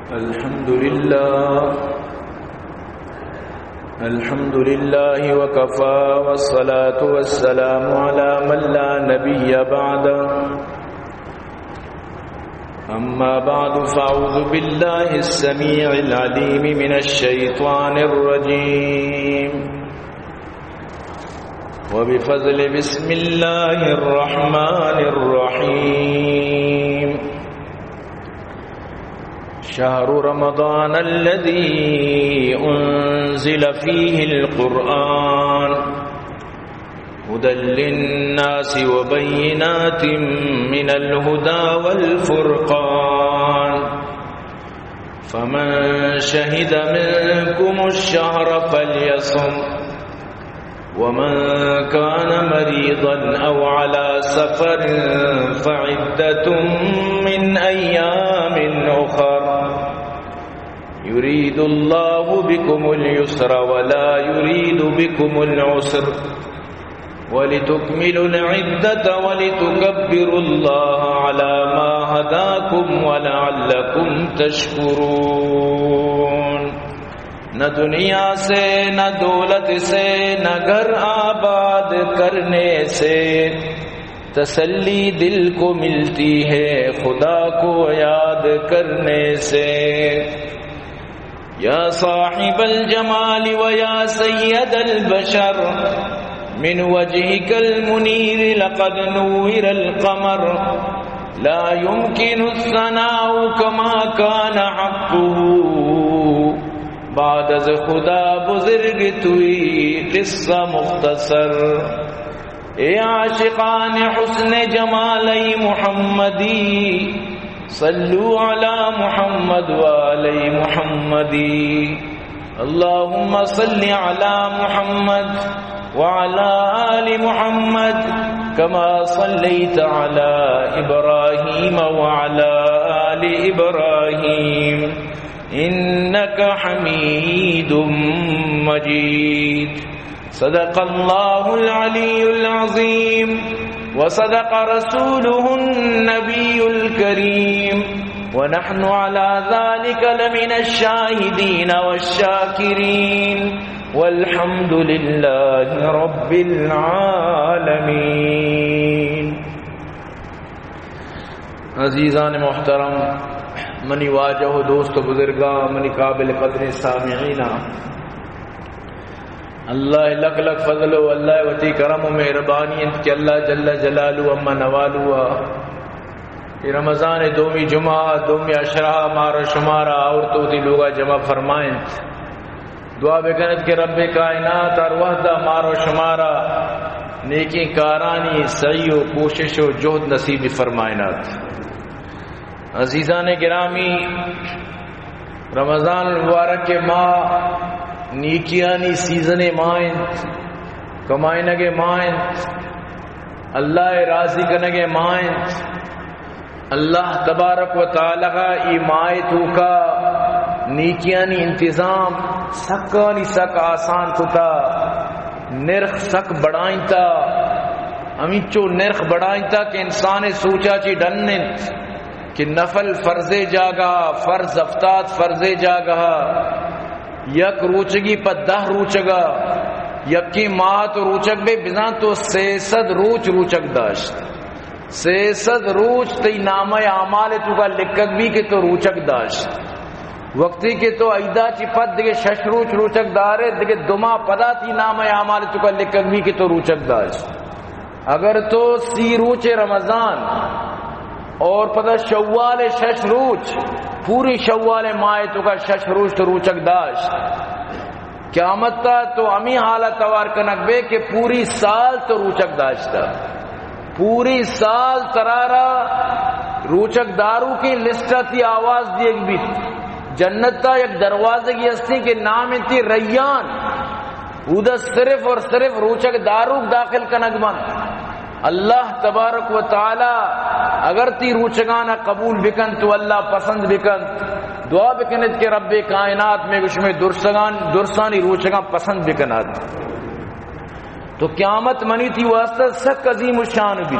الحمد لله وكفى والصلاة والسلام على من لا نبي بعده أما بعد فأعوذ بالله السميع العليم من الشيطان الرجيم وبفضل بسم الله الرحمن الرحيم شهر رمضان الذي أنزل فيه القرآن هدى للناس وبينات من الهدى والفرقان فمن شهد منكم الشهر فليصم ومن كان مريضا أو على سفر فعدة من أيام أخر يريد الله بكم اليسر ولا يريد بكم العسر ولتكملوا العدة ولتكبروا الله على ما هداكم ولعلكم تشكرون نہ دنیا سے نہ دولت سے نہ گھر آباد کرنے سے تسلی دل کو ملتی ہے خدا کو یاد کرنے سے یا صاحب الجمال و یا سید البشر من وجهك المنير لقد نور القمر لا يمكن الثناء كما كان حقه بعد از خدا بزرگ توئی قصہ مختصر اے عاشقان حسن جمالی محمدی صلو علی محمد وعلی محمدی اللہم صل علی محمد وعلى آل محمد كما صليت على إبراهيم وعلى آل إبراهيم إنك حميد مجيد صدق الله العلي العظيم وصدق رسوله النبي الكريم ونحن على ذلك لمن الشاهدين والشاكرين والحمد لله رب العالمين. عزیزان محترم، منی واجہ دوست و بزرگاں، منی قابل قدر سامعین، اللہ لک لک فضل و اللہ وتی کرم و مہربانی کہ اللہ جل جلالہ اما نوالو کہ رمضان دومی جمعہ دومی عشرہ مارا شمارا عورتوں تی لوگا جمع فرمائیں. دعا بکنت کہ رب کائنات اور وحدہ مارو شمارا نیکی کارانی سعی و کوشش و جہد نصیب فرمائنات. عزیزان گرامی، رمضان المبارک کے ماہ نیکیانی سیزن مائن کمائنگے مائن اللہ راضی کنگے مائن اللہ تبارک و تعالی کا ایمائے تو کا نیکیانی انتظام سکانی سک آسان کتا نرخ سک بڑھائیں تا امیچو نرخ بڑھائیں تا کہ انسان سوچا چی ڈنن کہ نفل فرض جاگا فرض افتاد فرض جاگا یک روچگی پا 10 روچگا یکی ماہ تو روچگ بے بزان تو 600 روچگ داشت 600 روچ تی نامہ اعمال تو کا لکھگ بھی کہ تو روچگ داشت وقتی کے تو ایدہ چی پد دیگے 6 روچگ دارے دیگے دما پدا تی نامہ اعمال تو کا لکھگ بھی کہ تو روچگ داشت. اگر تو 30 روچ رمضان اور پتہ شوال 6 روچ پوری شوال ماہ تو کا 6 روچ تو روچگ داشت قیامت تا تو امی حالت توار کنک بے کہ پوری سال تو روچگ داشتا پوری سال ترارا روچگ دارو کی لسٹہ تی آواز دیگ بھی جنت تا ایک دروازے کی ہستی کے نام تھی ریان ادھا صرف اور صرف روچگ دارو داخل کنک بند. اللہ تبارک و تعالی اگر تی روچگانا قبول بکن تو اللہ پسند بکن. دعا بکنت کہ رب کائنات میں کچھ میں درسانی روچگاں پسند بکنات. تو قیامت منی تھی واسطہ سک عظیم الشان بھی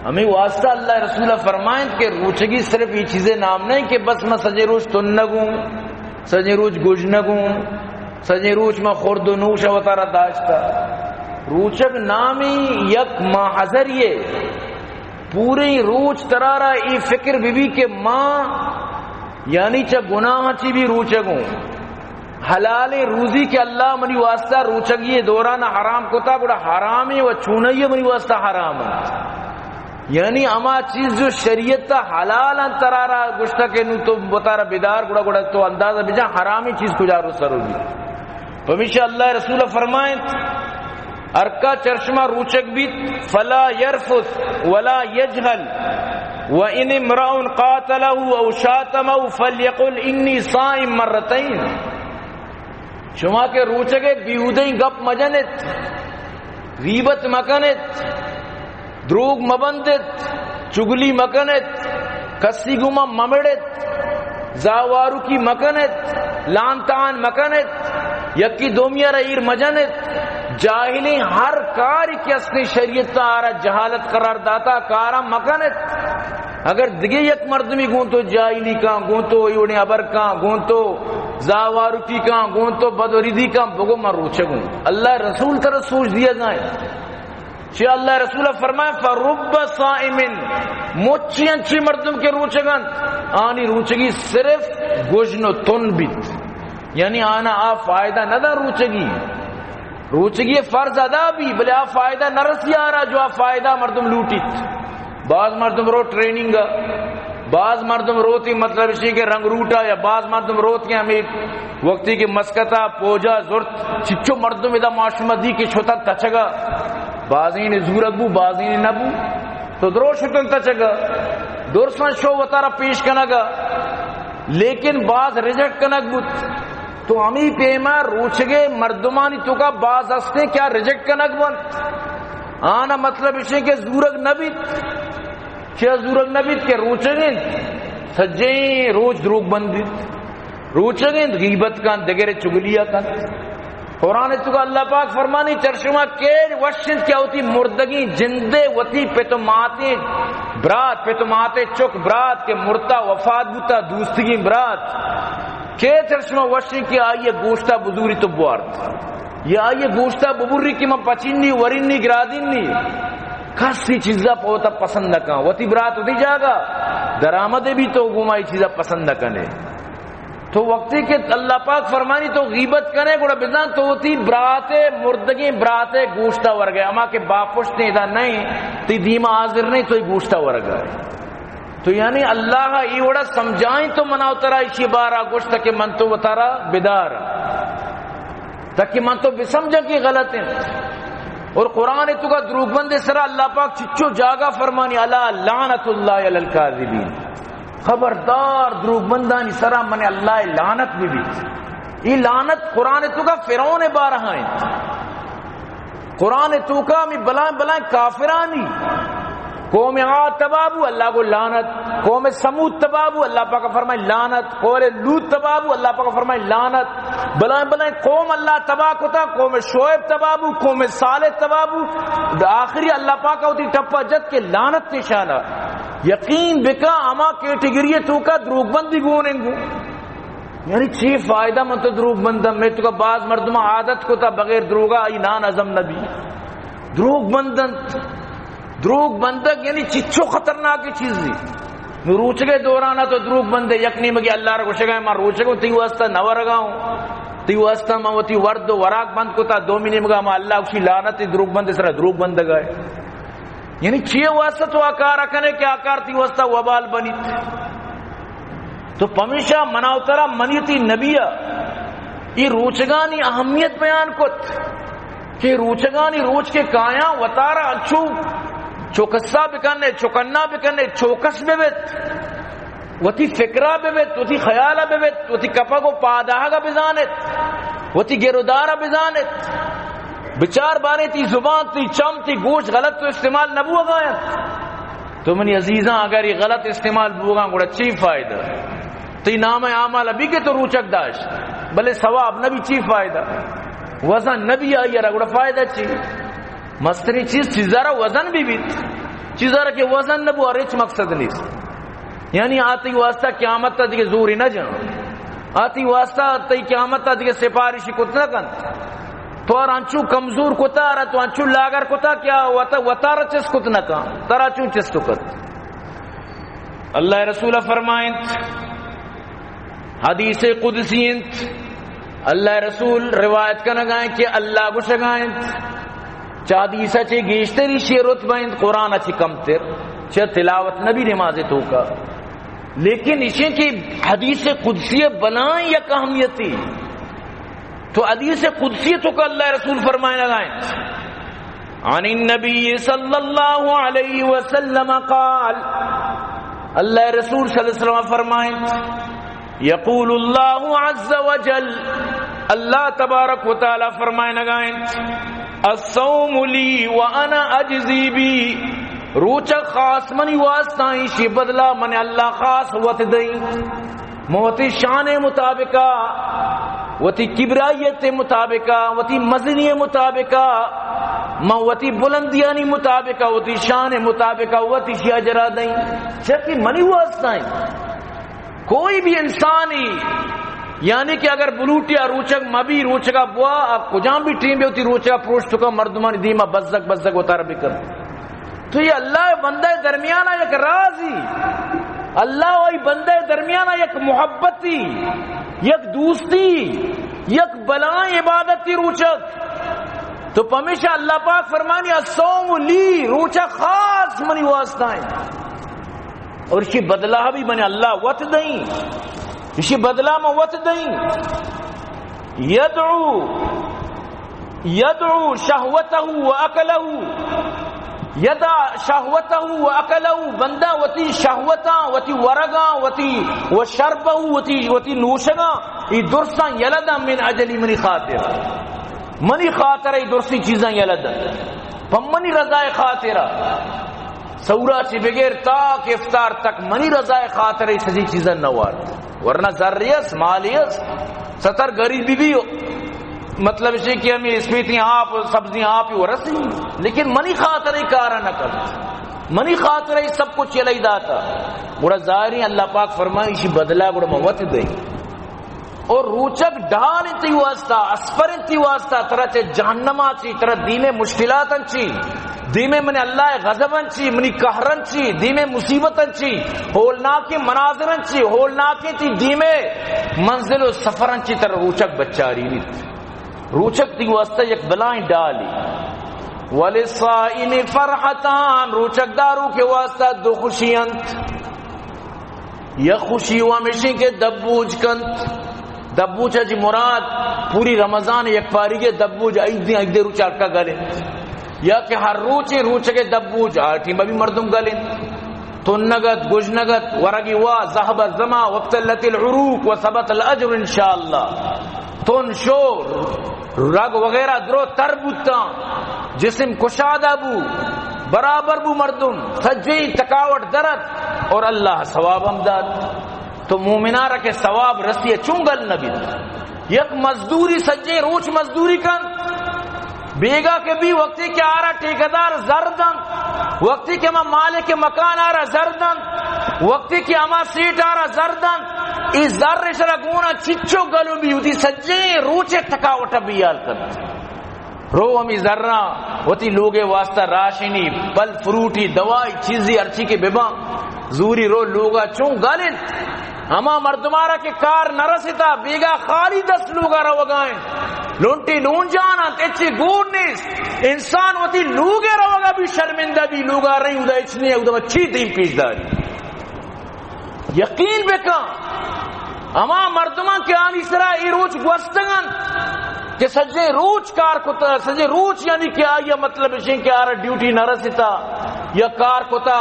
ہمیں واسطہ اللہ رسول فرمائیں کہ روچگی صرف یہ چیزیں نام نہیں کہ بس میں سجے روچ تن نگوں سجے روچ گوش نگوں سجے روچ میں خورد و نوش وطارہ داشتا. روچک نامی یک محضر یہ پوری روچ ترارا ای فکر بھی کہ ماں یعنی چا گناہ چی بھی روچگوں حلال روزی کے اللہ منی واسطہ روچگ یہ دوران حرام کتا بڑا حرامی و چونئی منی واسطہ حرام ہے. یعنی اما چیز جو شریعت تا حلال ترارا گشتہ کے نو تو بطارا بیدار گڑا گڑا تو اندازہ بجا حرامی چیز کجا رو سر ہوگی. پمیشہ اللہ رسول فرمائیں ارکا چرشمہ روچک بیت فلا یرفث ولا یجہل وَإِنِ امْرَأٌ قَاتَلَهُ أَوْ شَاتَمَهُ فَلْيَقُلْ إِنِّي صَائِمٌ مرتين. شما کے روچگے بیہودیں گپ مجنت غیبت مکنت دروگ مبندت چگلی مکنت کسی گما ممڑت زاوارو کی مکنت لانتان مکنت یکی دومیہ رئیر مجنت جاہلی ہر کاری کی اصلی شریعت تا آرہ جہالت قرار داتا کارا مکنت. اگر دگے یک مردمی گون تو جاہلی کان گون تو ایوڑی عبر کان گون تو زاوارو کی کان گون تو بدوریدی کان بگو من روچگوں. اللہ رسول تر سوچ دیا جائیں چی اللہ رسول فرمائے فرب صائمن مچی انچی مردم کے روچگن آنی روچگی صرف گوشن و تن بیت یعنی آنا آ فائدہ نہ دا روچگی روچگی فرض ادا بھی بلے آ فائدہ نہ رسی آ رہا جو آ فائدہ مردم لوٹیت. بعض مردم رو ٹریننگ بعض مردم روتی مطلب اسی کے رنگ روٹا یا بعض مردم روتی ہمیں وقتی کے مسکتا پوجا زورت چچو مردم ادا معاشمہ دی کے چھوتا تچگا بعضین زورت بو بعضین نبو تو درو شکن تچگا درسن شو وطارہ پیش کنگا لیکن بعض ریجیکٹ کنگ بود تو ہمیں پیما روچگے مردمانی تو کا بعض ہستے کیا ریجیکٹ کنگ بند آنا مطلب اسے کہ زورگ نبیت کیا زورگ نبیت کہ روچگیں سجیں روچ دروگ بندیت روچگیں غیبت کان دگرے چگلیہ کان. قرآن تو کا اللہ پاک فرمانی چرشمہ کے وشن کیا ہوتی مردگی جندے وتی پیتماتے برات پیتماتے چک برات کے مرتا وفات بوتا دوستگی برات کے چرشمہ وشن کی آئیے گوشتا بزوری تو بوارد یہ آئیے گوشتا ببوری کی میں پچینی ورینی گرادینی کسی چیزا پوتا پسند نہ کہاں وتی برات ہوتی جاگا درآمدے بھی تو گمائی چیزا پسند نہ کنے تو وقتی کہ اللہ پاک فرمانی تو غیبت کنے گوڑا بزان تو ہوتی براتے مردگی براتے گوشتا ورگئے اما کے باپشت نے ادا نہیں تی دیما حاضر نہیں تو گوشتا ورگئے. تو یعنی اللہ ای وڑا سمجھائیں تو مناو ترا اسی بارا گوشتا کہ من تو وطارا بدار تاکہ من تو بسمجھا کی غلط ہیں. اور قرآن تو کا دروگ بند سرا اللہ پاک چچو جاگا فرمانی اللہ لعنت اللہ علی الکاذبین خبردار دروگ بندانی سرا من اللہ لعنت بھی یہ لعنت قرآن تو کا فرعون بارہا ہیں قرآن تو کا میں بلائیں بلائیں کافرانی قوم عاد تبابو اللہ کو لعنت قوم سمود تبابو اللہ پاک فرمائے لعنت قوم لوط تبابو اللہ پاک فرمائے لعنت بلائیں بلائیں قوم اللہ تباہ کتا قوم شعیب تبابو قوم صالح تبابو آخری اللہ پاک ہوتی ٹپا جد کے لعنت نشانہ یقین بکا اما کیٹیگری تو کا دروگ بندی گونیں گو یعنی چی فائدہ من تو دروگ بندم میں تو کا بعض مردم عادت کو تا بغیر دروگا ای نان ازم نبی دروگ بندن دروگ بندک یعنی چچو خطرناک چیز دی روچ گئے دورانا تو دروگ بندے یکنی مگی اللہ رکھو شگئے ماں روچ گئے تیو استا نو رگاؤں تیو استا ماں وہ تی ورد و وراک بند کو تا 2 مہینے مگا ماں اللہ اسی لعنت دروگ بندے سرہ دروگ بند گئے یعنی چیئے واسطہ تو آکار رکھنے کہ آکار تی واسطہ وبال بنی تو پمیشہ مناوترہ منیتی نبیہ یہ روچگانی اہمیت بیان کت کہ روچگانی روچ کے کایا وطارہ اچھو چوکسا بکنے چوکنا بکنے چوکس بیت وتی فکرہ بیت وتی خیالہ بیت وتی کپا کو پاداہا بزانت وتی گیرودارہ بزانت بچار بانے تی زبان تی چم تی گوش غلط تو استعمال نبو گایا تو منی عزیزاں اگر یہ غلط استعمال بوگاں گوڑا چی فائدہ تی نام عامال ابھی کے تو روچک داشت بلے ثواب نبی چی فائدہ وزن نبی آئی رہا گوڑا فائدہ چی مستری چیز چیزارا وزن بھی بیت چیزا رکھے وزن نبو ارچ مقصد نیس یعنی آتی واسطہ قیامت تا دیگه زوری نہ جان آتی واسطہ تی قیامت تا دیگه سپارشی کت نہ کن تو انچو کمزور کتا رہا تو انچو لاگر کتا کیا وطارا چس کت نہ کن ترا چون چس تو کت اللہ رسول فرمائیں حدیث قدسی اللہ رسول روایت کا نگائیں کہ اللہ کو شگائیں چادی سچے گیشتری شیرت بائند قرآن اچھی کم تر چا تلاوت نبی نماز تو کا لیکن اسے کہ حدیث قدسی بنائیں یا اہمیتی تو حدیث قدسی تو کا اللہ رسول فرمائیں لگائیں عن النبی صلی اللہ علیہ وسلم قال اللہ رسول صلی اللہ علیہ وسلم فرمائیں یقول اللہ عز وجل اللہ تبارک و تعالی فرمائیں لگائیں الصوم لی وانا اجزی بی روچک خاص منی واسطائیں شی بدلا من اللہ خاص وقت دیں موتی شان مطابقہ وتی کبرائیت مطابقہ وتی مزنی مطابقہ موتی بلندیانی مطابقہ وتی شان مطابقہ وتی شی اجرا دیں چکی منی واسطائیں کوئی بھی انسانی یعنی کہ اگر بلوٹیا روچک مبی روچکا بوا آپ کجام بھی ٹیم بھی ہوتی روچکا پروشتو کا مردمانی دیما بزک بزک اتارا بھی کر تو یہ اللہ بندہ درمیانہ یک رازی اللہ وہی بندہ درمیانہ یک محبتی یک دوستی یک بلائیں عبادتی روچک تو پمیشہ اللہ پاک فرمانی الصوم لی روچک خاص منی واسطائیں اور اسی بدلہ بھی بنے اللہ وقت دیں اسی بدلہ میں وقت دیں یدعو شہوتہ و اکلہ یدا شہوتہ و اکلہ بندہ وتی شہوتہ وتی ورگا وتی و شربہ وتی نوشگا ای درساں یلدا من اجلی منی خاطر ای درسی چیزاں یلدا پمنی رضا خاطرہ سورا چی بغیر تاک افطار تک منی رضا خاطر ای سجی چیزاں نوار ورنہ ذریعس مالیس ستر غریبی بھی مطلب اسے کہ ہمیں اس میں تھی آپ سبزیاں آپ ہی ورسی لیکن منی خاطر ہی کارا نہ کر منی خاطر ہی سب کچھ چلائی داتا بڑا ظاہری اللہ پاک فرمائے اسی بدلہ بڑا موت دے اور روچک ڈھال انتی واسطہ اسفر انتی واسطہ طرح چے جہنمہ چی طرح دیم مشکلات انچی دیم من اللہ غضب انچی منی قہر انچی دیم مصیبت انچی ہولناکی مناظر انچی ہولناکی تی دیم منزل و سفر انچی طرح روچک بچاری نہیں روچک تی واسطہ یک بلائیں ڈالی وَلِلصَّائِمِ فَرْحَتان روچک دارو کے واسطہ دو خوشی انت یا خوشی ہمیشہ کے دبوج کنت دبوج جی مراد پوری رمضان یک پاری کے دبوج ایک دے روچا کا گلیں یا کہ ہر روچے کے دبوج آٹھی میں بھی مردم گلیں تو نگت گج نگت ورگی وا ذہب الزما وابتلت العروق وثبت الاجر انشاءاللہ تن شور رگ وغیرہ درو تر بوتا جسم کشادہ بو برابر بو مردم سجی تکاوٹ درد اور اللہ ثواب امداد تو مومنہ رکھے ثواب رسی چونگل نبی یک مزدوری سجے روچ مزدوری کن بیگا کے بھی وقتی کے آ رہا ٹھیکیدار زردن وقتی کے اما مالک کے مکان آ رہا زردن وقتی کے اما سیٹ آ رہا زردن اس زر شرا گونا چچو گلو بھی ہوتی سجے روچے تکاوٹا بیال کرنا رو ہمیں ذرہ ہوتی لوگے واسطہ راشنی پل فروٹی دوائی چیزی ارچی کے ببا زوری رو لوگا چون گالن ہما مردمارا کے کار نرستا بیگا خالی 10 لوگا رو گائیں لونٹی لون جانا تیچی گون نیس انسان ہوتی لوگے رو گا بھی شرمندہ بھی لوگا رہی ادا اچھنی ادا اچھی دین پیش داری یقین بکا ہما مردمان کے آنی سرا ای روچ گوستگن کہ سجے روچ کار کتا سجے روچ یعنی کیا یہ مطلب ہے کہ آرہ ڈیوٹی نہ رسیتا یا کار کتا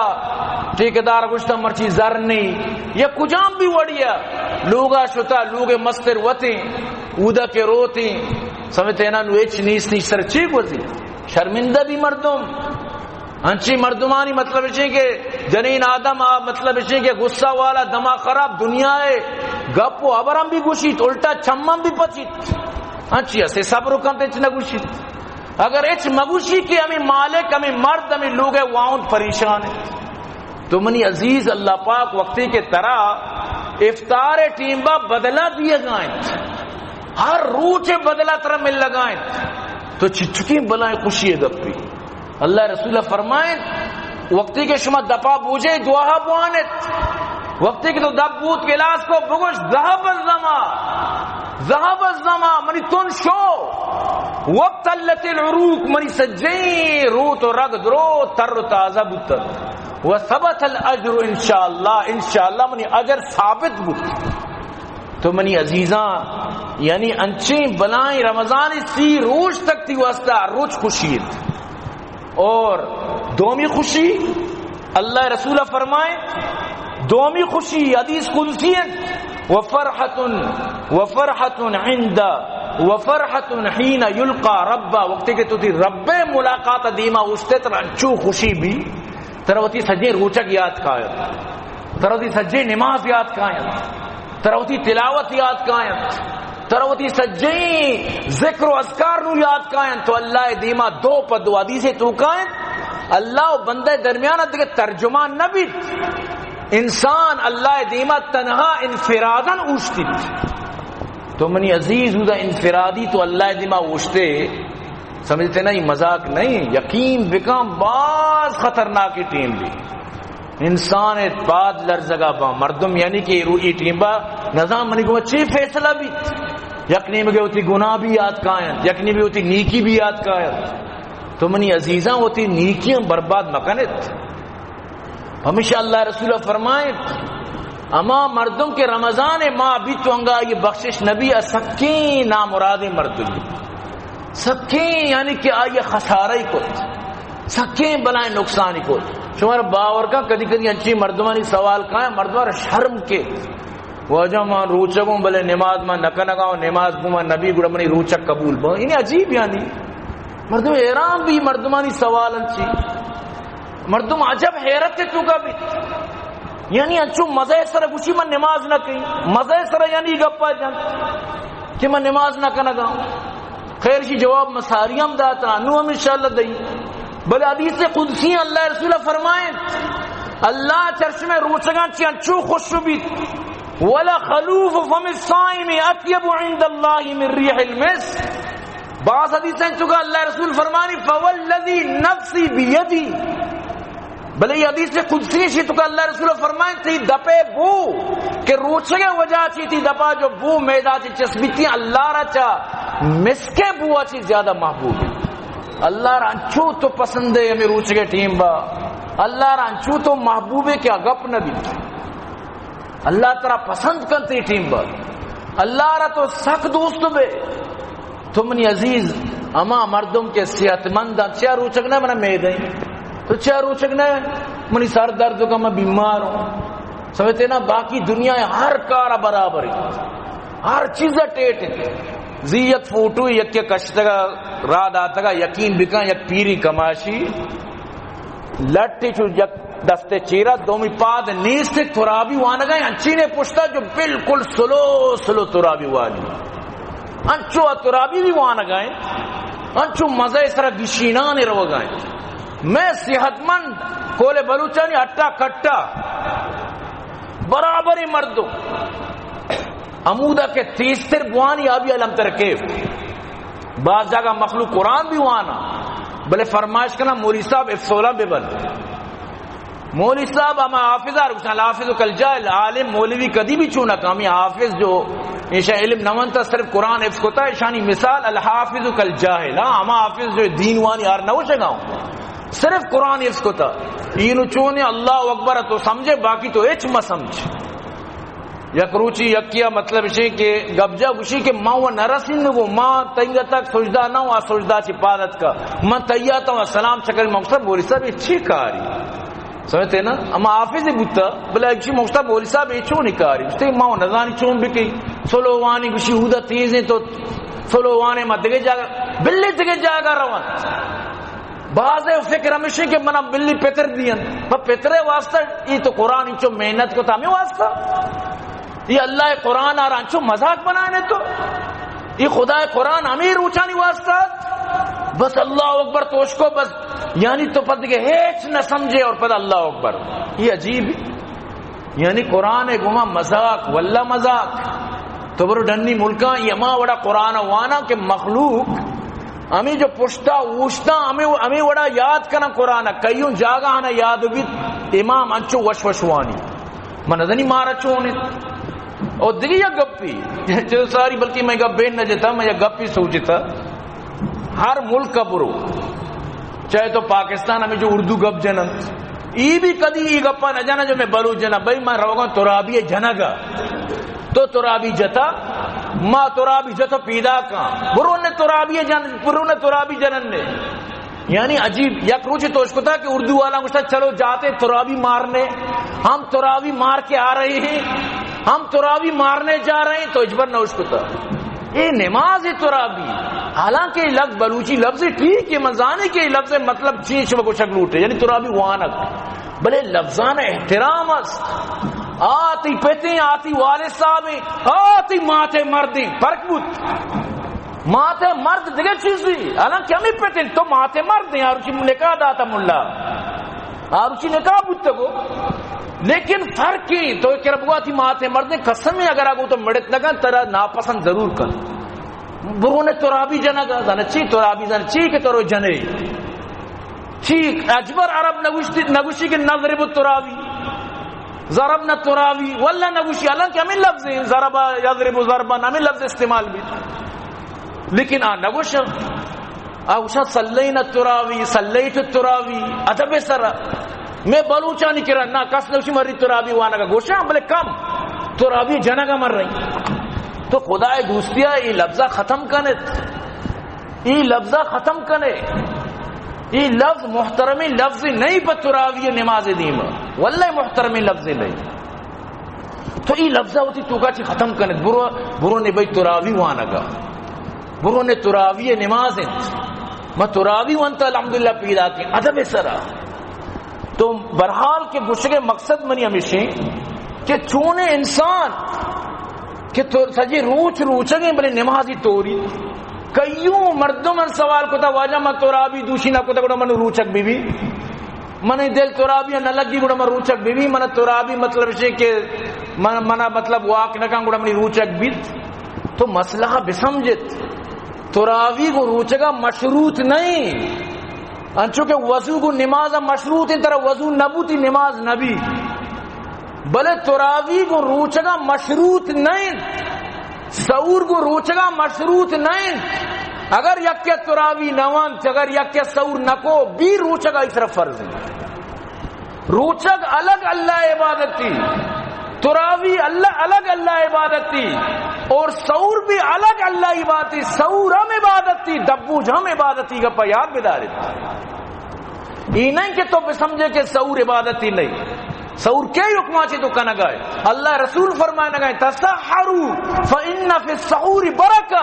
ٹھیکیدار گشتہ مرچی زر نہیں یا کجام بھی وڑیا لوگا شتا لوگ مستر وطیں اودا کے روتیں سمجھتے ہیں نا نو ایچ نیس نیس سر چیک ہوتی شرمندہ بھی مردم انچی مردمانی مطلب ہے کہ جنین آدم مطلب ہے کہ غصہ والا دماغ خراب دنیا ہے گپو ابرم بھی گوشیت الٹا چمم بھی پچیت انچی اسے صبر کم تے چنہ گوشیت اگر اچ مگوشی کہ ہمیں مالک ہمیں مرد ہمیں لوگ ہے واؤن پریشان ہے. تو منی عزیز اللہ پاک وقتی کے طرح افطار ٹیم با بدلہ دیے گائیں, ہر روچ بدلہ طرح مل لگائیں تو چچکی بلائیں خوشی گپی. اللہ رسول فرمائیں وقتی کے شما دپا بوجھے دعا بوانت, وقتی کے تو دب بوت کے لاس کو بگوش ذہب الزما منی تن شو وقت اللت العروق منی سجیں رو تو رگ درو تر و تازہ بوتر وثبت الاجر انشاءاللہ منی اجر ثابت بوت. تو منی عزیزاں یعنی انچیں بلائیں رمضان سی روز تک تھی واسطہ روز خوشی اور دومی خوشی اللہ رسول فرمائے دومی خوشی حدیث قدسی وفرحت عند وفرحت حین یلقا ربا وقتی کہ تو تھی رب ملاقات دیما استے تر انچو خوشی بھی تروتی سجے روچک یاد کائت, تروتی سجے نماز یاد کائت, تروتی تلاوت یاد کائن, تروتی سجیں ذکر و اذکار نو یاد کائن. تو اللہ دیما دو پدو حدیث تو کائن اللہ و بندے درمیان دیکھے ترجمان نبی انسان اللہ دیما تنہا انفرادن اوشتی. تو منی عزیز ہوتا انفرادی تو اللہ دیما اوشتے سمجھتے نہیں مذاق نہیں, یقین بکام بعض خطرناکی ٹیم بھی انسان بعد لرزگا با مردم یعنی کہ روئی ٹیم با نظام منی کو اچھی فیصلہ بھی یکنی میں ہوتی گناہ بھی یاد کائن, یکنی بھی ہوتی نیکی بھی یاد کائن. تو منی عزیزاں ہوتی نیکیاں برباد مکنت. ہمیشہ اللہ رسول فرمائے اما مردم کے رمضان ماہ بھی تو انگا یہ بخشش نبی سکین نامراد مردم سکین یعنی کہ آئیے خسارہ کو سکین بلائیں نقصانی کو. شمار باور کا کدی کدی انچی مردمانی سوال کہاں ہے مردمان شرم کے واجہ ماں روچکوں بلے نماز ماں نکا نگاؤ نماز بوما نبی گوڑا منی روچک قبول با انہیں عجیب یعنی مردم حیران بھی مردمانی سوال انچی مردم عجب حیرت کے تو کا بھی یعنی انچو مزہ سر گوشی من نماز نہ کہیں مزہ سر یعنی گپا جان کہ من نماز نہ کنگاؤں خیر شی جواب مساریم داتا نو ہم انشاءاللہ دئی. بل حدیث قدسی اللہ رسول فرمائیں اللہ چرش میں روچگان چی انچو خوش بیت ولا خلوف فم الصائم اطیب عند اللہ من ریح المس. بعض حدیثیں چکا اللہ رسول فرمانی فوالذی نفسی بیدی بلے یہ حدیث قدسی شی تو کہ اللہ رسول فرمائیں تھی دپے بو کہ روچگے وجہ چی تھی دپا جو بو میدا چی چسبیتی اللہ رچا مسکے بو اچھی زیادہ محبوب ہے. اللہ رانچو تو پسند ہے ہمیں روچگے ٹیم با اللہ رانچو تو محبوب ہے کیا گپ نبی اللہ ترا پسند کرتی ٹیم با اللہ را تو سخت دوست بے. تو منی عزیز اما مردم کے صحت مند چیا روچگنا منا میدیں تو چیا روچگنا منی سر درد کا میں بیمار ہوں سمجھتے نا باقی دنیا ہر کارا برابر ہے ہر چیز ٹیٹ ہے زیت فوٹو یک کشتگا راد آتگا یقین بکا یک پیری کماشی لٹی چو یک دستے چیرہ دومی پاد نیستے ترابی وانا گئے انچی نے پشتا جو بالکل سلو ترابی وانی انچو ترابی بھی وانا گئے انچو مزہ اس طرح گشینانے رو گئے. میں صحت مند کولے بلوچانی اٹا کٹا برابری مردوں امودہ کے تیستر بوانی آبی علم ترکیف بعض جگہ مخلوق قرآن بھی وانا بلے فرمائش کرنا مولی صاحب افسولہ بے بل مولی صاحب ہمیں حافظہ رکھتا حافظ و کل جائل عالم مولوی کدی بھی چونا کامی حافظ جو ایشا علم نمانتا صرف قرآن افس کوتا ہے شانی مثال الحافظ و کل جاہل ہم حافظ جو دین وانی آر نو شگاؤں صرف قرآن افس کوتا اینو چونے اللہ اکبر تو سمجھے باقی تو اچ ما سمجھ یک روچی یکیا مطلب ہے کہ گبجا گوشی کہ ماں وہ نرسین وہ ماں تینگا تک سجدہ نہ ہوا سجدہ چی پادت کا ماں تیاتا ہوا سلام چکر مقصد بولی صاحب اچھی کاری سمجھتے نا اما حافظ بوتا بلا اچھی مقصد بولی صاحب اچھو نہیں کاری استے ماں وہ نظانی چون بکی سلووانی گوشی ہودا تیزیں تو سلووانے ماں دگے جاگا بلی دگے جاگا روان بعض فکر ہمیشہ کہ منا بلی پتر دین پترے واسطہ یہ تو قرآن انچو محنت کو تامی واسطہ یہ اللہ قرآن آرانچو مذاق بنانے تو یہ خدا قرآن امیر اوچانی واسطہ بس اللہ اکبر تو اس کو بس یعنی تو پتہ کہ ہیچ نہ سمجھے اور پتہ اللہ اکبر. یہ عجیب یعنی قرآن گما مذاق واللہ مذاق تو برو ڈنی ملکا یہ اما وڑا قرآن وانا کہ مخلوق ہمیں جو پشتا اوشتا ہمیں وڑا یاد کرنا قرآن کئیوں جاگا ہنا یاد بھی امام انچو وشوشوانی من ازنی مارا چونے اور دیکھیں یہ گپی جو ساری بلکہ میں گپین نہ جتا میں یہ گپی سوچتا ہر ملک کا برو چاہے تو پاکستان ہمیں جو اردو گپ جنن ای بھی کدی ای گپا نہ جانا جو میں بلوچ جنا بھائی میں رہوں ترابی جنگا تو ترابی جتا ما ترابی جتا پیدا کا برو نے ترابی جنن نے یعنی عجیب یک روچ تو اس کو تھا کہ اردو والا مجھتا چلو جاتے ترابی مارنے ہم ترابی مار کے آ رہے ہیں ہم ترابی مارنے جا رہے ہیں تو اجبر نہ اس کو تھا یہ نماز ترابی حالانکہ لفظ بلوچی لفظ ٹھیک ہے مزانے کے لفظ مطلب چیز کو شکل اٹھے یعنی ترابی وانک بلے لفظان احترام است آتی پیتے آتی والد صاحب آتی ماتے مردیں فرق بود ماتے مرد دیگر چیز بھی حالانکہ ہمیں پیتے تو ماتے مردیں آروچی نکاح داتا ملا آروچی نکاح بودتا گو لیکن فرق کی تو کہ ربگو آتی ماتے مردیں قسم میں اگر آگو تو مڑت لگا ترہ ناپسند ضرور کر برو نے ترابی جنگا زنچی ترابی زنچی کہ ترو جنے چیک اجبر عرب نگوشی کے نظرب الترابی ضربنا ترابی واللہ نگوشی حالانکہ ہمیں لفظ ہیں ضربا یضرب ضربا ہمیں لفظ استعمال بھی لیکن نگوشا اوشا صلینا ترابی صلیت الترابی ادب سرا میں بلوچا نہیں کرا نا کس نگوشی مری ترابی وانا کا گوشا بلے کم ترابی جنگا مر رہی تو خدا دوستیا یہ لفظہ ختم کنے یہ لفظہ ختم کنے یہ لفظ محترمی لفظ نہیں بتراوی نماز دیم واللہ محترمی لفظ نہیں تو یہ لفظہ ہوتی تو کا چی ختم کنے برو نے بھئی تراوی وانگا برو نے تراوی نماز میں تراوی وانتا الحمدللہ پیدا کی ادب سرا تو برحال کے گشگے مقصد منی ہمیشہ کہ چونے انسان کہ سجی روچگیں بلے نمازی توری کئیوں مردوں من سوال کو تا واجہ من ترابی دوشی نہ کو تا گوڑا من روچک بی بی من دل ترابی نہ لگی گوڑا من روچک بی بی من ترابی مطلب شے کہ من مطلب واق نکان گوڑا من روچک بی تو مسئلہ بسمجت ترابی کو روچگا مشروط نہیں انچو کہ وضو کو نماز مشروط ان طرح وضو نبوتی نماز نبی بلے تراوی کو روچگا مشروط نہیں سعور کو روچگا مشروط نہیں اگر یک تراوی نوان اگر یک سعور نکو بھی روچگا اس طرف فرض ہے روچگ الگ اللہ عبادت تھی تراوی اللہ الگ اللہ عبادت تھی اور سعور بھی الگ اللہ عبادت تھی سعور ہم عبادت تھی دبوج ہم عبادت تھی گپا یاد بداری یہ نہیں کہ تو سمجھے کہ سعور عبادت ہی نہیں سعور کیا حکمہ چی تو کنا گئے اللہ رسول فرمائے نگئے تسحروا فإن فی السحور برکہ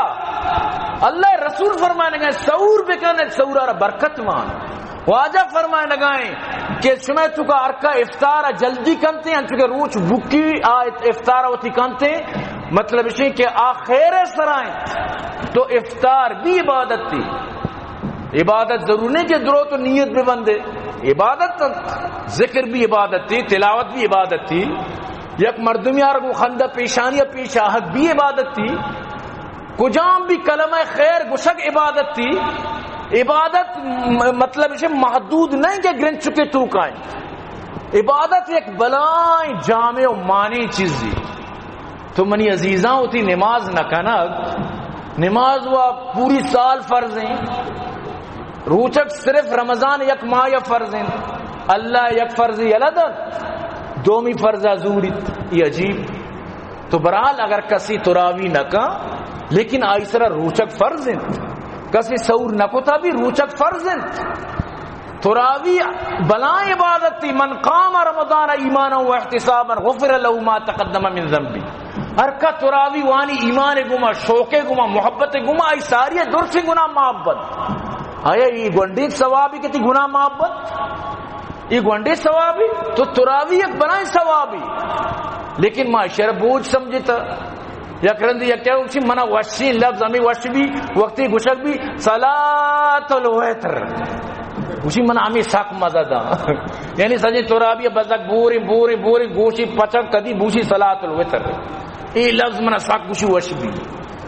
اللہ رسول فرمائے نگئے سعور بکنے سعور آرہ برکت مان واجہ فرمائے نگئے کہ شمیں تو کا ارکا افطارہ جلدی کنتے ہیں چونکہ روچ بکی افطارہ ہوتی کنتے مطلب اسی کہ آخیر سرائیں تو افطار بھی عبادت تھی عبادت ضرور نہیں کہ درو تو نیت بھی بندے عبادت ذکر بھی عبادت تھی تلاوت بھی عبادت تھی یک مردم یار کو خندہ پیشانی پیشاہت بھی عبادت تھی کجام بھی کلمہ خیر گشک عبادت تھی عبادت مطلب اسے محدود نہیں کہ گرن چکے تو کائیں عبادت ایک بلائیں جامع و مانی چیز دی تو منی عزیزاں ہوتی نماز نہ کنگ نماز وہ پوری سال فرض ہیں روچک صرف رمضان یک ماہ یا فرض ہیں اللہ یک فرض یلد دومی فرض ظہوری یہ عجیب تو برحال اگر کسی تراوی نہ کا لیکن آئیسرا روچک فرض ہیں کسی سعور نہ کو تھا بھی روچک فرض ہیں تراوی بلائیں عبادت تھی من قام رمضان ایمانا و احتسابا غفر له ما تقدم من ذنبی ہر کا تراوی وانی ایمان گما شوق گما محبت گما ای ساری درس گناہ محبت آیا یہ گونڈی ثوابی کتی گناہ محبت یہ گونڈی ثوابی تو تراوی ایک بنائیں ثوابی لیکن معاشرہ بوجھ سمجھتا یک رند یک کیا اسی منا وشی لفظ ہمیں وش بھی وقتی گشک بھی صلاۃ الوتر اسی منا ہمیں ساک مزہ دا یعنی سجے ترابی بزک بوری بوری بوری گوشی پچک کدی بوشی صلاۃ الوتر یہ لفظ منا ساک گوشی وش بھی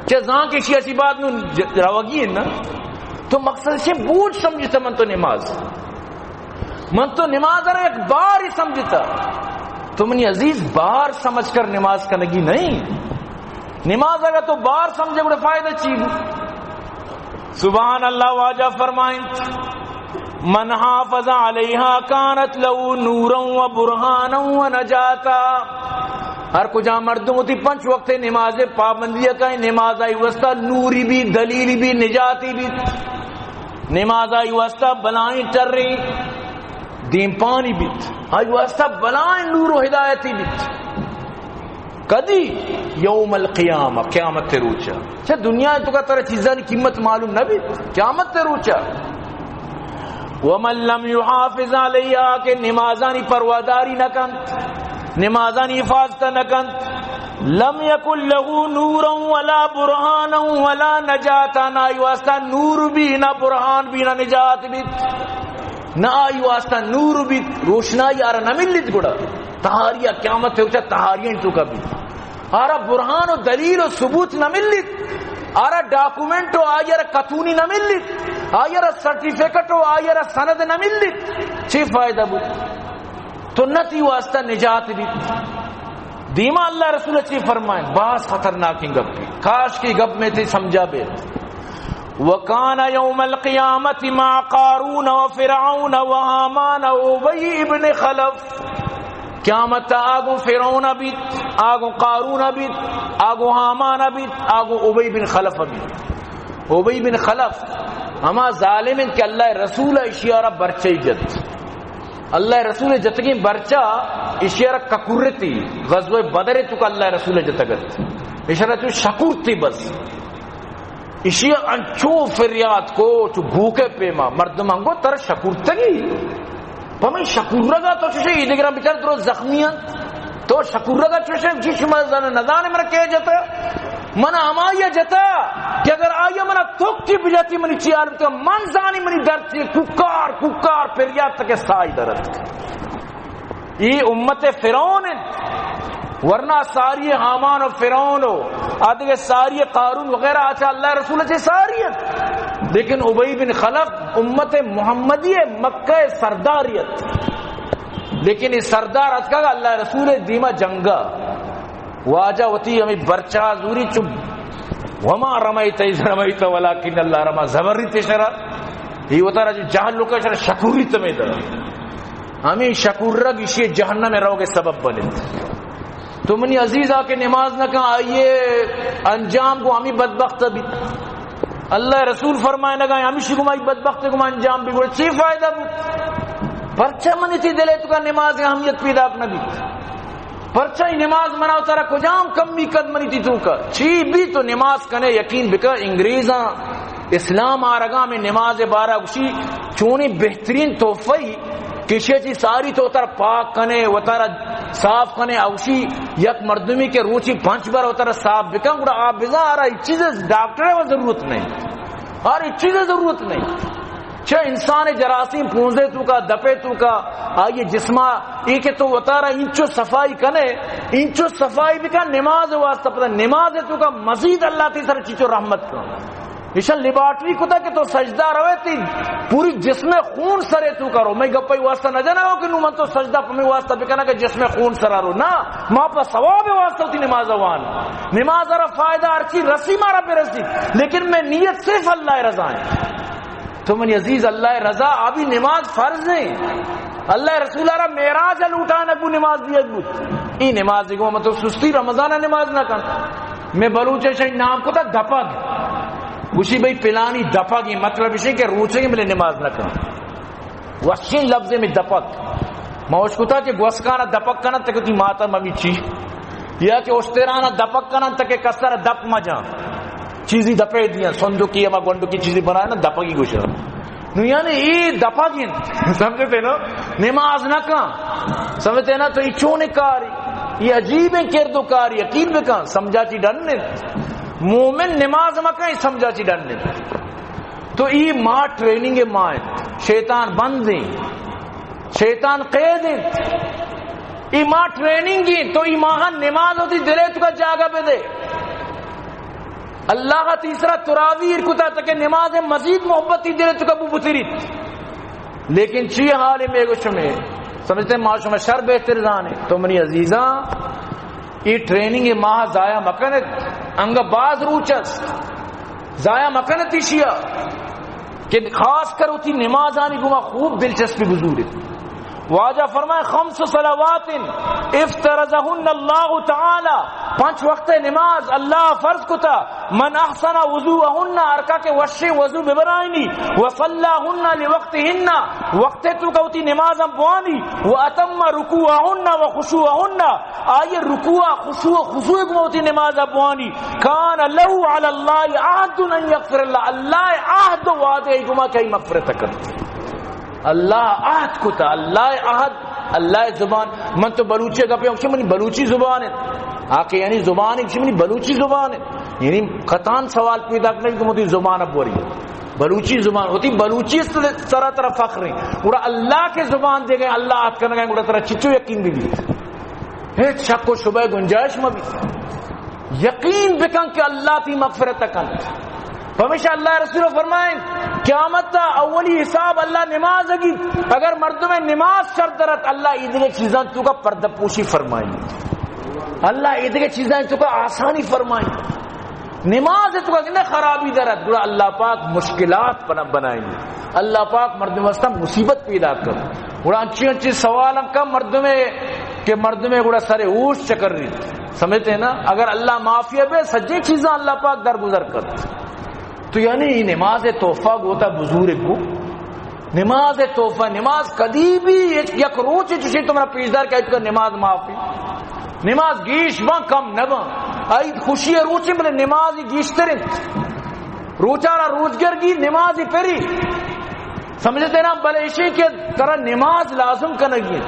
چہ زاں کی شی اسی بات نو روگی ہے نا تو مقصد سے بوجھ سمجھتا من تو نماز ارے ایک بار ہی سمجھتا تم نے عزیز بار سمجھ کر نماز کرنگی نہیں نماز اگر تو بار سمجھے بڑے فائدہ چیز سبحان اللہ واجہ فرمائیں من حافظ علیہا کانت لہو نورا و برہانا و نجاتا ہر کجا مردم ہوتی 5 وقت نماز پابندی کا نماز آئی وسطہ نوری بھی دلیلی بھی نجاتی بھی نماز آئی وسطہ بلائیں ٹر رہی دین پانی بیت آئی واسطہ بلائیں نور و ہدایتی بیت کدی یوم القیامہ قیامت تے روچا چھے دنیا تو کا طرح چیزاں کی قیمت معلوم نہ بیت قیامت تے روچا ومن لم يحافظ علیہا کہ نمازانی پرواداری نہ کنت نمازانی حفاظت نہ کنت لم یکن لہو نورا ولا برہانا ولا نجاتا نہ آئی واسطہ نور بھی نہ برہان بھی نہ نجات بیت نہ آئی واسطہ نور بھی روشنائی آرہ نہ ملیت گڑا تہاریہ قیامت ہے اچھا تہاریہ تو کبھی آرہ برہان و دلیل و ثبوت نہ ملیت آرہ ڈاکومنٹ و آئیرہ قطونی نہ ملیت آئیرہ سرٹیفیکٹ و آئیرہ سند نہ ملیت چی فائدہ بود تو نتی واسطہ نجات بھی دیما اللہ رسول چی فرمائیں باس خطرناکی گب کاش کی گب میں تھی سمجھا بے وَكَانَ يَوْمَ الْقِيَامَةِ مَعَ قَارُونَ وَفِرْعَوْنَ وَهَامَانَ وَأُبَيِّ بْنِ خَلَفَ قیامت آگو فرعون بیت آگو قارون بیت آگو حامان بیت آگو ابی بن خلف بیت ابی بن خلف ہما ظالم کہ اللہ رسول اشیارہ برچہ جت اللہ رسول جتگی برچہ اشیارہ ککورتی غزوہ بدر تو کہ اللہ رسول جتگت اشیارہ تو شکور تھی بس اسی انچو فریاد کو چو بھوکے پیما مردمان کو تر شکور تگی پمی شکور رگا تو چوشے ایدگران بچار درو زخمیان تو شکور رگا چوشے جیش مزان نظانے مرا کہے جاتا منا ہمایا جاتا کہ اگر آیا منا توکی بجاتی منی چی عالم تو من زانی منی درد تھی ککار ککار فریاد تک سائی درد یہ امت فرعون ہے ورنہ ساری حامان و فرعون و آدھے ساری قارون وغیرہ آچھا اللہ رسول سے ساری ہے لیکن ابی بن خلف امت محمدی مکہ سرداریت لیکن یہ سردار آج کہا اللہ رسول دیما جنگا واجہ وطی ہمیں برچہ زوری چب وما رمیت ایز رمیت ولیکن اللہ رما زبری تشرا یہ ہوتا رہا جو جہل لوکا شرا شکوری تمہیں دا ہمیں شکور رگ اسی جہنم میں رہو گے سبب بنے تو منی عزیز آ کے نماز نہ کہا آئیے انجام کو ہمیں بدبخت بھی اللہ رسول فرمائے نہ کہا ہمیں شکمائی بدبخت کو انجام بھی گوڑے چی فائدہ بھی پرچہ منی تھی دلے تو کہا نماز اہمیت پیدا اپنا بھی پرچہ نماز مناو تارا کجام کمی قد منی تھی تو کا چی بھی تو نماز کنے یقین بکا انگریزاں اسلام آرگاہ میں نماز بارہ گوشی چونی بہترین توفی کشی چی ساری تو اتر پاک کنے اتر صاف کنے اوشی یک مردمی کے روچی 5 بار اتر صاف بکن گوڑا آپ بزا آرہا یہ چیزیں ڈاکٹر ہے وہ ضرورت نہیں اور یہ چیزیں ضرورت نہیں چھے انسان جراثیم پونزے تو کا دپے تو کا آئیے جسمہ ایک تو اتارا انچو صفائی کنے انچو صفائی بکن نماز واسطہ پتہ نماز تو کا مزید اللہ تی سر چیچو رحمت کا ایشان لیبارٹری کو تھا کہ تو سجدہ روے تھی پوری جسم خون سرے تو کرو میں گپائی واسطہ نہ جانا ہو کہ نو من تو سجدہ پمی واسطہ بکنا کہ جسم خون سرا رو نا ماں پا ثواب واسطہ ہوتی نماز وان نماز را فائدہ ارچی رسی مارا پہ رسی لیکن میں نیت صرف اللہ رضا ہے تو من عزیز اللہ رضا ابھی نماز فرض نہیں اللہ رسول را معراج لوٹا نبو نماز دیت بود ای نماز دیگو مطلب سستی رمضان نماز نہ کن میں بلوچے شاید نام کو تھا دپگ اسی بھئی پلانی دپگ یہ مطلب اسی کہ روچے گے ملے نماز نہ کن وشین لفظ میں دپگ موش کو تھا کہ گوسکانا دپگ کنا تک تی ماتا ممی چی یا کہ اشترانا دپگ کنا تک کسر دپ مجا چیزی دپے دیا سندو کی اما گونڈو کی چیزی بنایا نا دپگی گوشا نو یعنی ای دپگین سمجھتے نا نماز نہ کن سمجھتے نا تو ای چون کاری یہ عجیب ہے کردوکار یقین بکن سمجھا چی ڈننے مومن نماز مکن سمجھا چی ڈننے تو ای ماں ٹریننگ ماں شیطان بند دیں شیطان قید دیں ای ماں ٹریننگ کی تو ای ماں نماز ہوتی دلے تو کا جاگہ پہ دے اللہ کا تیسرا تراویر کتا تک نماز مزید محبت ہی دلے تو کا بوتری لیکن چی حال میں گوش میں سمجھتے ہیں معاشرے میں شر بہتر جانے تو منی عزیزاں یہ ٹریننگ ماہ ضائع مکنت انگ باز روچس ضائع مکنت اشیا کہ خاص کر ہوتی نماز آنی گما خوب دلچسپی گزور واجہ فرمائے 5 صلوات افترضہن اللہ تعالی 5 وقت نماز اللہ فرض کتا من احسن وضوءہن ارکا کے وشی وضو ببرائنی وصلاہن لوقتہن وقت تو کوتی نماز ہم بوانی واتم رکوعہن وخشوعہن آئیے رکوع خشوع کوتی نماز ہم بوانی کان لہو علی اللہ عہد ان یغفر اللہ عہد وعدے گما کئی مغفرت کرتی اللہ عہد کتا اللہ عہد اللہ زبان من تو بلوچی کا پہ منی بلوچی زبان ہے آکے یعنی زبان ہے منی بلوچی زبان ہے یعنی قطان سوال پیدا کرنے کی مجھے زبان اب بوری بلوچی زبان ہوتی بلوچی طرح طرح فخر ہیں پورا اللہ کے زبان دے گئے اللہ عہد کرنے گئے پورا طرح چچو یقین بھی ہے شک و شبہ گنجائش میں بھی یقین بکن کہ اللہ تی مغفرت کن ہمیشہ اللہ رسول فرمائیں قیامت تا اولی حساب اللہ نماز اگی اگر مردوں میں نماز شرط درت اللہ ادھے چیزاں تو کا پردہ پوشی فرمائیں اللہ ادھے چیزاں تو کا آسانی فرمائیں نماز تو کا کتنے خرابی درت گوڑا اللہ پاک مشکلات بنائیں گے اللہ پاک مردوں میں مصیبت پیدا کر گوڑا اچھی سوال کا مردوں میں کہ مردوں میں گوڑا سارے اوش چکر رہی سمجھتے ہیں نا اگر اللہ معافیہ بے سجی چیزاں اللہ پاک درگزر کر تو یعنی نماز تحفہ گوتا بزرگ کو نماز تحفہ نماز کدی بھی یک روچ جسے تمہارا پیشدار کہتے کہ نماز معافی نماز گیش باں کم نباں آئی خوشی روچے بلے نماز گیش ترین روچارا روچگر کی نماز پری سمجھتے نا بلے اشی کے طرح نماز لازم کنگی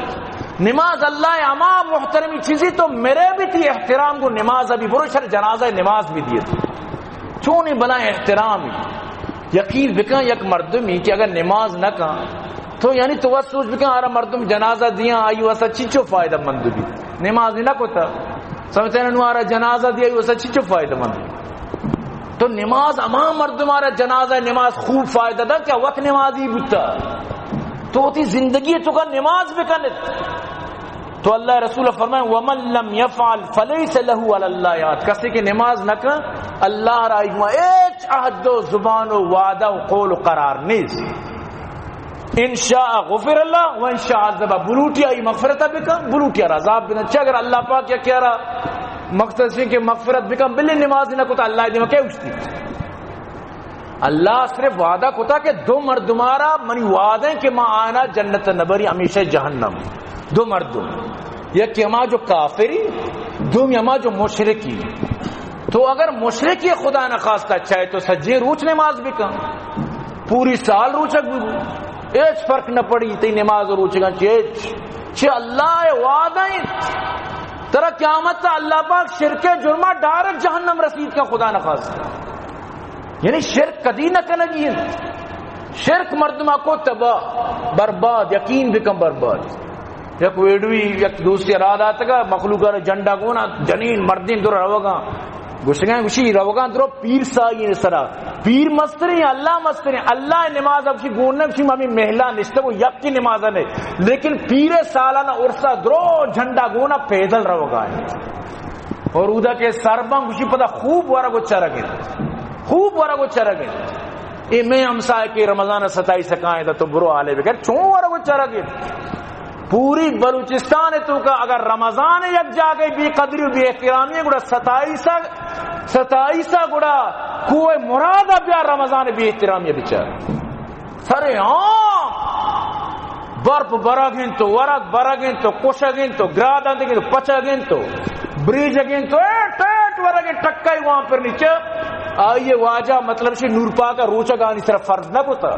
نماز اللہ اما محترمی چیزی تو میرے بھی تھی احترام کو نماز ابھی بروشر جنازہ نماز بھی دیے تھی چونی بنا احترام یقین بکن یک مردمی کہ اگر نماز نہ کہاں تو یعنی تو وہ سوچ بکن آرہ مردم جنازہ دیا آئیو ایسا چیچو فائدہ مند بھی نماز نہ کوتا سمجھتے ہیں انہوں آرہ جنازہ دیا آئیو ایسا چیچو فائدہ مند تو نماز امام مردم آرہ جنازہ نماز خوب فائدہ دا کیا وقت نمازی بتا تو ہوتی زندگی تو کا نماز بکنت تو اللہ رسول فرمائے وَمَن لَمْ يَفْعَلْ فَلَيْسَ لَهُ عَلَى اللَّهِ عَهْدٌ کسی کی نماز نہ کر اللہ را اجماع ایچ عہد و زبان و وعدہ و قول و قرار نیز انشاء غفر اللہ و انشاء عذاب بلوٹیا ای مغفرت بکا بلوٹیا عذاب بنا چاہ اگر اللہ پاک یا کیا رہا مقصد سے کہ مغفرت بکا بلی نماز نہ کتا اللہ دیما کیا اچھتی اللہ صرف وعدہ کتا کہ دو مردمارا منی وعدیں کہ ماں آنا جنت نبری ہمیشہ جہنم دو مردم یک یما جو کافری دو یما جو مشرکی تو اگر مشرکی خدا نخواستہ چاہے تو سجے روچ نماز بھی کم پوری سال روچک بھی ایچ فرق نہ پڑی تی نماز روچگا چھ اللہ وعدہ ترہ قیامت تا اللہ پاک شرک جرمہ ڈائریکٹ جہنم رسید کا خدا نخواستہ یعنی شرک کدی نہ کنگی شرک مردمہ کو تباہ برباد یقین بکم برباد یک ویڈوی یک دوسری راد آتا گا مخلوقہ جنڈا کونا جنین مردین در روگاں گوشتگاں گوشی روگاں درو پیر سائی سرا پیر مستری اللہ مستری اللہ نماز اب سی گوننے سی مامی محلہ نشتا وہ یک کی نماز نے لیکن پیر سالانہ عرصہ درو جھنڈا گونا پیدل روگاں اور اودا کے سرباں گوشی پتا خوب وارا گو چرگے خوب وارا گو چرگے اے میں ہمسائے کے رمضان 27 سکائیں تھا تو برو آلے بکر چون وارا گو چرگے پوری بلوچستان تو کا اگر رمضان یک جاگے بی قدری و بی احترامی گوڑا 27 گوڑا کوئی مرادہ بیا رمضان بی احترامی بچار سرے برپ برگن تو ورق برگن تو کشگن تو گرادن دگن تو پچگن تو بریجگن تو ٹیٹ ورگن ٹکائی وہاں پر نیچے آئیے واجہ مطلب سے نور پاکا روچگانی صرف فرض نہ کوتا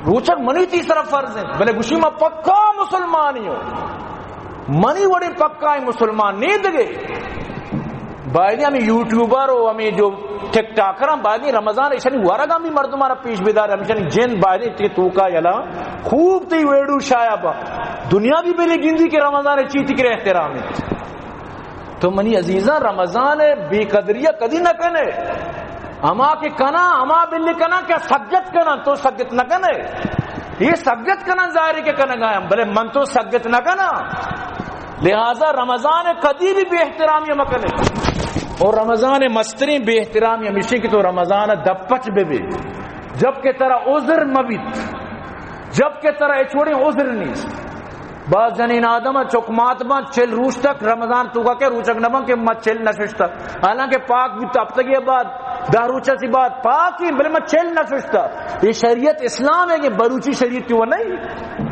روچک منی تیسرا فرض ہے بلے گوشی میں پکا مسلمانی ہو منی وڑی پکا مسلمان نہیں دگے باید ہمیں یوٹیوبر ہو ہمیں جو ٹک ٹاکر ہم باید رمضان ایشانی وارگا بھی مردمارا پیش بیدار ہمیشانی جن باید تی توکا یلا خوب تی ویڈو شایا با دنیا بھی بلی گندی کے رمضان چیتی کرے احترامی تو منی عزیزاں رمضان بے قدریہ کدی نہ کنے اما کے کنا اما بلی کنا کیا سگت کنا تو سگت نہ کنے یہ سگت کنا ظاہر کے کنا گئے بلے من تو سگت نہ کنا لہذا رمضان کدی بھی بے احترامی مکنے اور رمضان مستری بے احترامی ہمیشہ کی تو رمضان دپچ بے بے جب کہ ترہ عذر مبیت جب کہ ترہ اچھوڑی عذر نہیں بعض جنین آدم چکمات بان چل روش تک رمضان تو کا کہ روچک نبان کہ میں چل نششتا حالانکہ پاک بھی تو اب تک یہ بات دہ روچہ سی بات پاک ہی بلے میں چل نششتا یہ شریعت اسلام ہے کہ بروچی شریعت کیوں نہیں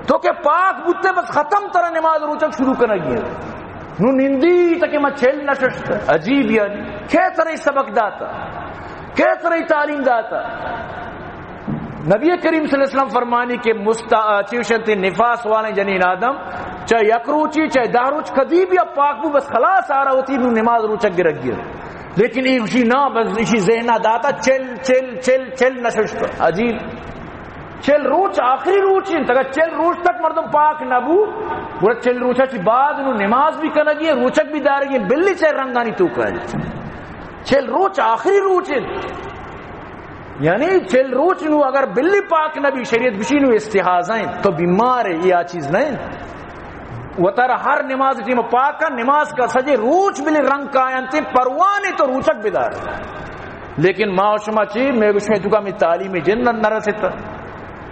تو کہ پاک بودتے بس ختم طرح نماز روچک شروع کرنا گیا نو نندی تک میں چل نششتا عجیب یعنی کہہ طرح سبق داتا کہہ طرح تعلیم داتا نبی کریم صلی اللہ علیہ وسلم فرمانی کہ چیوشنتی نفاس والے جنین آدم چاہے یک روچی چاہے دہ روچ کدی بھی اب پاک بھی بس خلاص آ رہا ہوتی نو نماز روچک گرک گیا لیکن ایشی نا بس ایشی ذہنہ داتا چل چل چل چل نششتا عجیب چل روچ آخری روچ تک چل روچ تک مردم پاک نبو بڑا چل روچا چی بعد انہوں نماز بھی کنگی ہے روچک بھی دارگی ہے بلی چاہے رنگانی تو کہا چل روچ آخری روچ یعنی چل روچ نو اگر بلی پاک نبی شریعت بشی نو استحاظائیں تو بیمار ہے یہ چیز نہیں وہ ترہ ہر نماز ٹیم پاک کا نماز کا سجے روچ بلی رنگ کا آئنتے پروانے تو روچک بدار لیکن ماں شما چی میں کچھ میں چکا میں تعلیم جن نہ رسیتا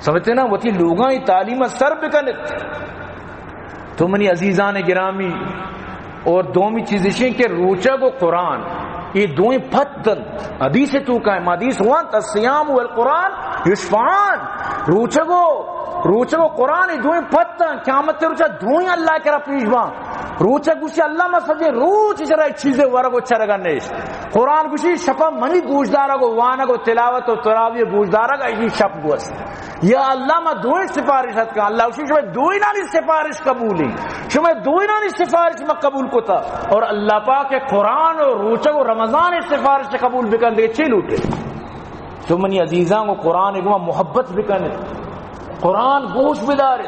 سمجھتے نا وہ تھی لوگاں ہی تعلیم سر بکنت تو منی عزیزان گرامی اور دومی چیزیں کہ روچک و قرآن یہ دوئیں پھتن حدیث تو کا ہے حدیث ہوا الصیام والقرآن یشفعان روچگو قرآن یہ دوئیں پھتن قیامت روچا دوئیں اللہ کرا پیشبان روچک گوشی اللہ مسجد روچ جرائے چیزیں ورگو چرگا نیش قرآن گوشی شپا منی گوشدارا گو وانا گو تلاوت و تراوی گوشدارا گا یہ شپ گوست یا اللہ ما دوئیں سفارشت کا اللہ گوشی شما دوئیں نالی سفارش قبولی شما دوئیں نالی سفارش ما قبول کو تا اور اللہ پاک قرآن اور روچک و رمضان سفارش قبول بکن دے چھ لوٹے تو منی عزیزان کو قرآن کو محبت بکن قرآن گوش بدار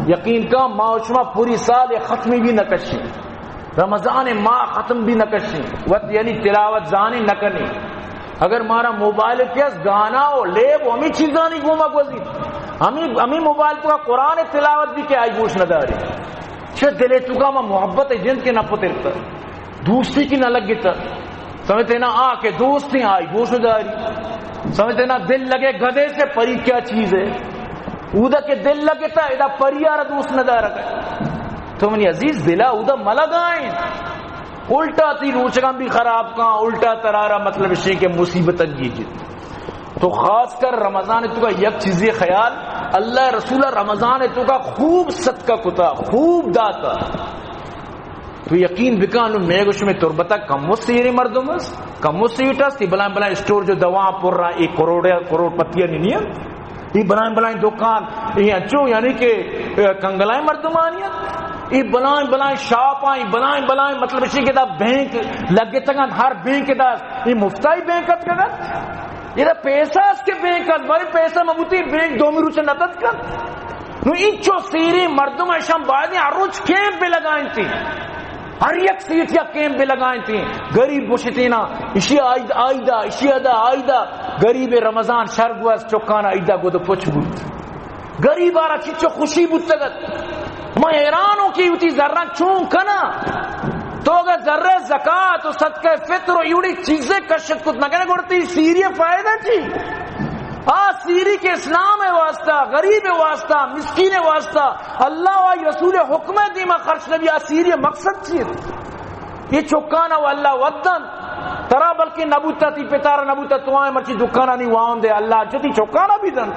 یقین کا ماں شما پوری سال ختمی بھی نہ کشی رمضان ماں ختم بھی نہ کشی وقت یعنی تلاوت زانی نہ کرنی اگر مارا موبائل کیا گانا ہو لے وہ ہمیں چیزاں نہیں گھوما گوزی ہمیں موبائل تو کا قرآن تلاوت بھی کیا آئی گوش نہ داری شاید دلے تو کا محبت ہے جن کے نہ پترتا دوستی کی نہ لگتا سمجھتے نا آ کے دوستی آئی گوش داری سمجھتے نا دل لگے گدے سے پری کیا چیز ہے اودا کے دل لگے تا ادا پریارا دوست نہ دارا گئے تو منی عزیز دلا اودا ملگائیں الٹا تی روچگاں بھی خراب کہاں الٹا ترارا مطلب شے کہ مصیبت گی تو خاص کر رمضان تو کا یک چیزی خیال اللہ رسول رمضان تو کا خوب صدقہ کتا خوب داتا تو یقین بکانو میں گوش میں تربتا کم وسیری مردم اس کم وسیٹس تی بلائیں بلائیں اسٹور جو دوا پر رہا ایک کروڑ پتیاں نہیں ہے یہ بلائیں بلائیں دکان یہ اچھو یعنی کہ کنگلائیں مردمانیت یہ بلائیں بلائیں شاپ آئیں بلائیں بلائیں مطلب اسی کے دا بینک لگے تکن ہر بینک دا یہ مفتائی بینکت کر یہ دا پیسہ اس کے بینکت بڑی پیسہ مبوتی بینک دو روچے ندد کر نو انچو سیری مردم اشام بائدیں ہر روچ کیمپ پہ لگائیں تھی ہر یک سیٹ یا کیمپ پہ لگائیں تھی غریب بوشتینا اسی آئیدہ اسی آئیدہ غریب رمضان شرگوز چکانا آئیدہ گو دو پچھ بود غریب آرہ چیچو خوشی بود تگت میں حیرانوں کی ہوتی ذرہ چون کنا تو اگر ذرہ زکاة و صدقہ فطر و یوڑی چیزیں کشت کت نہ کہنے گوڑتی سیری فائدہ چی سیری کے اسلام واسطہ غریب واسطہ مسکین واسطہ اللہ و رسول حکم دیما خرچ نبی سیری مقصد چیز یہ چکانا و اللہ ودن ترا بلکہ نبوتا تی پتارا نبوتا تو آئے مرچی دکانا نہیں وان دے اللہ جتی چکانا بھی دن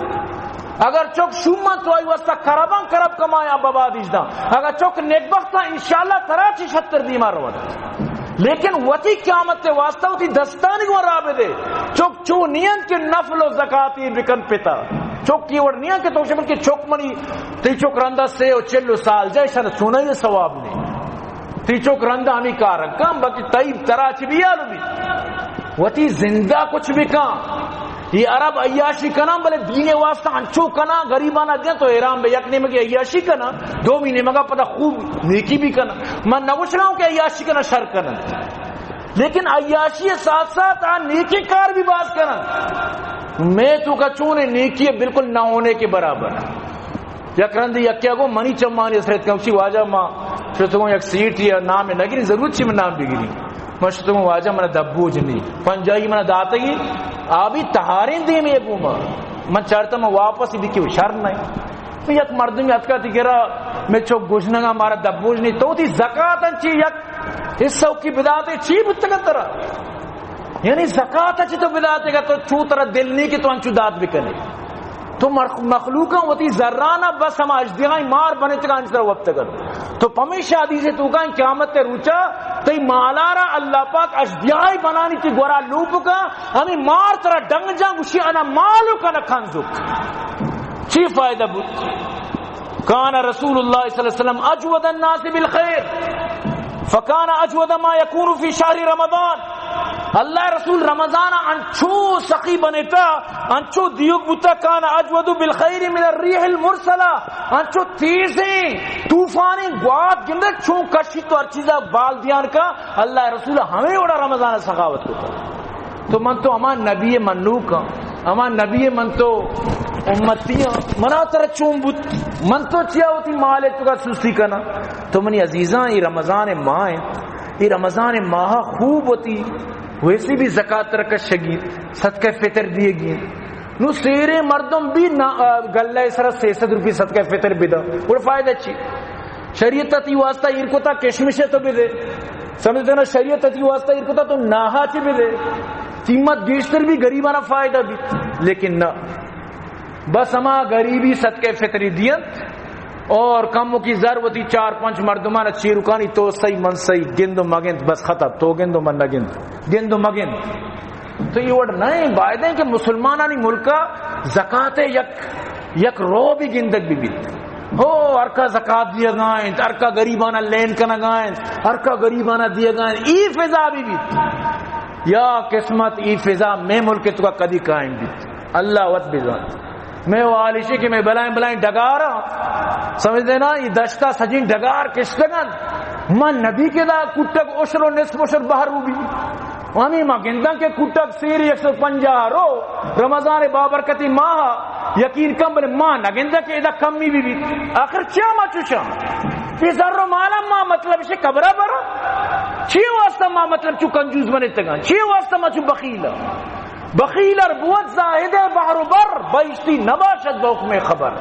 اگر چوک شوما تو آئی واسطہ کربان کرب کمایا بابا دیجدہ اگر چوک نیک بختہ انشاءاللہ ترا چی 76 دیما رو دے لیکن وتی قیامت واسطہ وتی دستانی کو رابے دے چوک چو نیند کے نفل و زکاتی بکن پتا چوک کی وڑ نہیں کہ تو شمن کے چوک منی تی چوک رندہ سے او 40 سال جائے شاید سونا یہ ثواب نہیں تی چوک رندہ ہمیں کارن کام باقی طیب ترا چی بھی آلو بھی وتی زندہ کچھ بھی کام یہ عرب عیاشی کنا بلے دین واسطہ انچو کنا غریبانہ دیا تو ایران بے یک نیمہ کی عیاشی کنا 2 مہینے مگا پتہ خوب نیکی بھی کنا میں نگوش رہا ہوں کہ عیاشی کنا شر کنا لیکن عیاشی ساتھ ساتھ نیکی کار بھی باز کنا میں تو کا چونے نیکی بالکل نہ ہونے کے برابر یک رندی یک کیا گو منی چمانی اسرت کمشی واجہ ماں شتگوں یک سیٹ یا نام نگری ضرورت چی میں نام بگری مشتگوں واجہ منہ دبوج نہیں پنجائی منہ داتگی آبی تہارین دی میں گوما من چارتا میں واپس ہی دیکھی شر نہیں میں یک مردمی اتکا تھی کہ میں چوک گوشنگا مارا دبوج نہیں تو تھی زکاة چی یک حصہ کی بداتے چی بتگا ترہ یعنی زکاة چی تو بداتے گا تو چو ترہ دل نہیں کہ تو انچو دات بکنے تو مخلوقاں ہوتی ذرانہ بس ہم اجدیائی مار بنے تکا انچہ وقت کر تو پمیشہ حدیث تو کہاں قیامت تے روچا تی مالارا اللہ پاک اجدیائی بنانی تی گورا لوپ کا ہمیں مار ترہ ڈنگ جاں گوشی انا مالو کا نکھنزک چی فائدہ بود کان رسول اللہ صلی اللہ علیہ وسلم اجود الناس بالخیر فکان اجود ما یکون فی شہر رمضان اللہ رسول رمضان انچو سقی بنتا انچو دیوک بتا کان اجود بالخیر من الریح المرسلہ انچو تیزیں طوفانی گواد گندک چون کشی تو ہر چیزہ بال دیان کا اللہ رسول ہمیں اوڑا رمضان سخاوت کو تو من تو امان نبی منوک امان نبی من تو امتیاں منا تر چون بت من تو چیا ہوتی مالے تو کا سستی کنا تو منی عزیزاں یہ رمضان ماہ یہ رمضان ماہ خوب ہوتی ویسی بھی زکاة رکش شگی صدقہ فطر دیے گی نو سیرے مردم بھی گلہ سر 600 روپی صدقہ فطر بھی دا اور فائدہ چی شریعت تی واسطہ ارکو تا کشمشے تو بھی دے سمجھتے نا شریعت تی واسطہ ارکو تا تو ناہا چی بھی دے قیمت گیشتر بھی غریبانہ فائدہ بھی لیکن نہ بس ہما غریبی صدقہ فطری دیت اور کمو کی ضرورتی 4-5 مردمان اچھی رکانی تو صحیح من صحیح گند و مگند بس ختم تو گند و من نگند گند و مگند تو یہ وڈ نہیں باید ہیں کہ مسلمانانی ملکہ زکاة یک رو بھی گندک بھی ہو ارکا زکاة دیا گائیں ارکا غریبانہ لین کنا گائیں ارکا غریبانہ دیا گائیں ای فضا بھی یا قسمت ای فضا میں ملک تو کا کدی قائم بھی اللہ وط بزان میں وہ آلشی کہ میں بلائیں ڈگارا سمجھ دینا یہ دشتہ سجین ڈگار کشتگن من نبی کے دا کٹک عشر و نصف عشر بہر بھی ہمیں ماں گندن کے کٹک سیری 150 رو رمضان بابرکتی ماہ یقین کم بلے ماں نگندن کے ادھا کمی بھی آخر چیا ماں چوشا یہ ذر و مالا ماں مطلب اسے قبرہ برا چی واسطہ ماں مطلب چو کنجوز بنے تگن چی واسطہ ماں چو بخیلہ بخیلر بوت زاہد بحر بر بیشتی نباشد بحکم خبر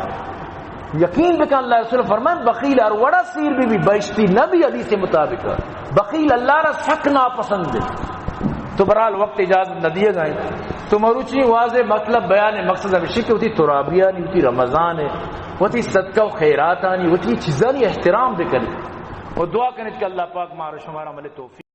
یقین بکن اللہ رسول فرمائے بخیلر وڑا سیر بھی بیشتی نبی حدیث مطابق بخیل اللہ را سک ناپسند ہے تو برحال وقت اجازت نہ دیے گئے تو مروچی واضح مطلب بیان مقصد ہمیشہ کہ ہوتی ترابیہ نہیں ہوتی رمضان ہے ہوتی صدقہ و خیرات آنی ہوتی چیزانی احترام بکنی اور دعا کرنے کہ اللہ پاک مارا شمارا ملے توفیق